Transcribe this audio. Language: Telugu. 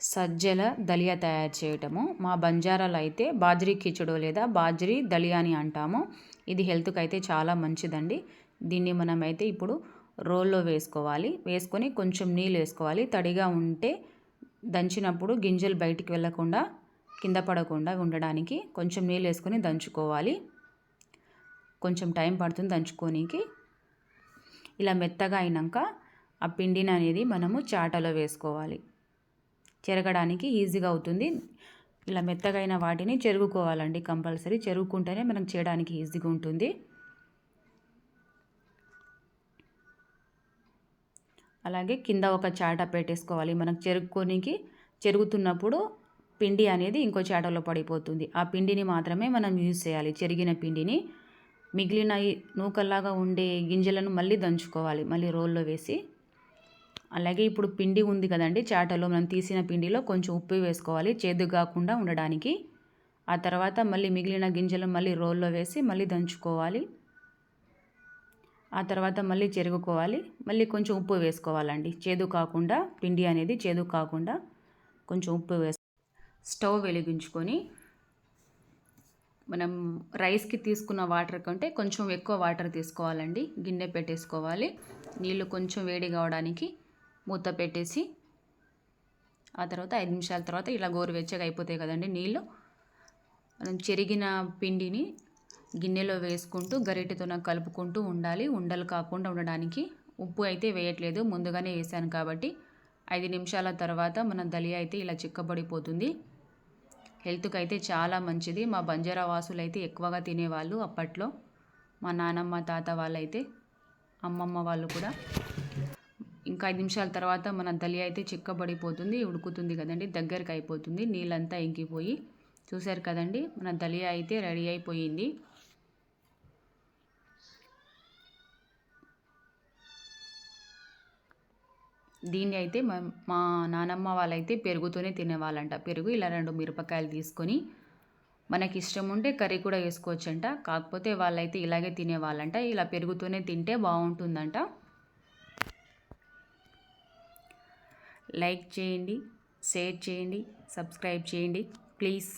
సజ్జల దలియా తయారు చేయటము. మా బంజారాలో అయితే బాజ్రీ కిచడో లేదా బాజ్రీ దలియా అని అంటాము. ఇది హెల్త్కి అయితే చాలా మంచిదండి. దీన్ని మనమైతే ఇప్పుడు రోల్లో వేసుకోవాలి. వేసుకొని కొంచెం నీళ్ళు వేసుకోవాలి. తడిగా ఉంటే దంచినప్పుడు గింజలు బయటికి వెళ్ళకుండా కింద పడకుండా ఉండడానికి కొంచెం నీళ్ళు వేసుకొని దంచుకోవాలి. కొంచెం టైం పడుతుంది దంచుకోనికి. ఇలా మెత్తగా అయినాక ఆ పిండిని అనేది మనము చాటలో వేసుకోవాలి. చెరగడానికి ఈజీగా అవుతుంది. ఇలా మెత్తగా అయిన వాటిని చెరుగుకోవాలండి కంపల్సరీ. చెరుగుకుంటేనే మనం చేయడానికి ఈజీగా ఉంటుంది. అలాగే కింద ఒక చాట పెట్టేసుకోవాలి. మనకు చెరుగుతున్నప్పుడు పిండి అనేది ఇంకో చాటలో పడిపోతుంది. ఆ పిండిని మాత్రమే మనం యూజ్ చేయాలి. చెరిగిన పిండిని. మిగిలిన నూకల్లాగా ఉండే గింజలను మళ్ళీ దంచుకోవాలి. మళ్ళీ రోల్లో వేసి. అలాగే ఇప్పుడు పిండి ఉంది కదండి, చాటలో మనం తీసిన పిండిలో కొంచెం ఉప్పు వేసుకోవాలి చేదు కాకుండా ఉండడానికి. ఆ తర్వాత మళ్ళీ మిగిలిన గింజలు మళ్ళీ రోల్లో వేసి మళ్ళీ దంచుకోవాలి. ఆ తర్వాత మళ్ళీ చెరుగుకోవాలి. మళ్ళీ కొంచెం ఉప్పు వేసుకోవాలండి, చేదు కాకుండా. పిండి అనేది చేదు కాకుండా కొంచెం ఉప్పు వేసి స్టవ్ వెలిగించుకొని మనం రైస్కి తీసుకున్న వాటర్ కంటే కొంచెం ఎక్కువ వాటర్ తీసుకోవాలండి. గిన్నె పెట్టేసుకోవాలి. నీళ్ళు కొంచెం వేడి కావడానికి మూత పెట్టేసి ఆ తర్వాత 5 నిమిషాల తర్వాత ఇలా గోరువెచ్చగా అయిపోతాయి కదండి నీళ్ళు. మనం చెరిగిన పిండిని గిన్నెలో వేసుకుంటూ గరిటెతో కలుపుకుంటూ ఉండాలి, ఉండలు కాకుండా ఉండడానికి. ఉప్పు అయితే వేయట్లేదు, ముందుగానే వేసాను కాబట్టి. 5 నిమిషాల తర్వాత మన దలియా అయితే ఇలా చిక్కబడిపోతుంది. హెల్త్కి అయితే చాలా మంచిది. మా బంజారా వాసులు అయితే ఎక్కువగా తినేవాళ్ళు అప్పట్లో. మా నానమ్మ తాత వాళ్ళైతే, అమ్మమ్మ వాళ్ళు కూడా. ఇంకా 5 నిమిషాల తర్వాత మన దలియా అయితే చిక్కబడిపోతుంది, ఉడుకుతుంది కదండి, దగ్గరికి అయిపోతుంది. నీళ్ళంతా ఇంకిపోయి. చూసారు కదండి, మన దలియా అయితే రెడీ అయిపోయింది. దీన్ని అయితే మా నానమ్మ వాళ్ళైతే పెరుగుతోనే తినేవాళ్ళంట. పెరుగు ఇలా 2 మిరపకాయలు తీసుకొని, మనకి ఇష్టం ఉంటే కర్రీ కూడా వేసుకోవచ్చంట. కాకపోతే వాళ్ళైతే ఇలాగే తినేవాళ్ళంట. ఇలా పెరుగుతోనే తింటే బాగుంటుందంట. లైక్ చేయండి, షేర్ చేయండి, సబ్స్క్రైబ్ చేయండి ప్లీజ్.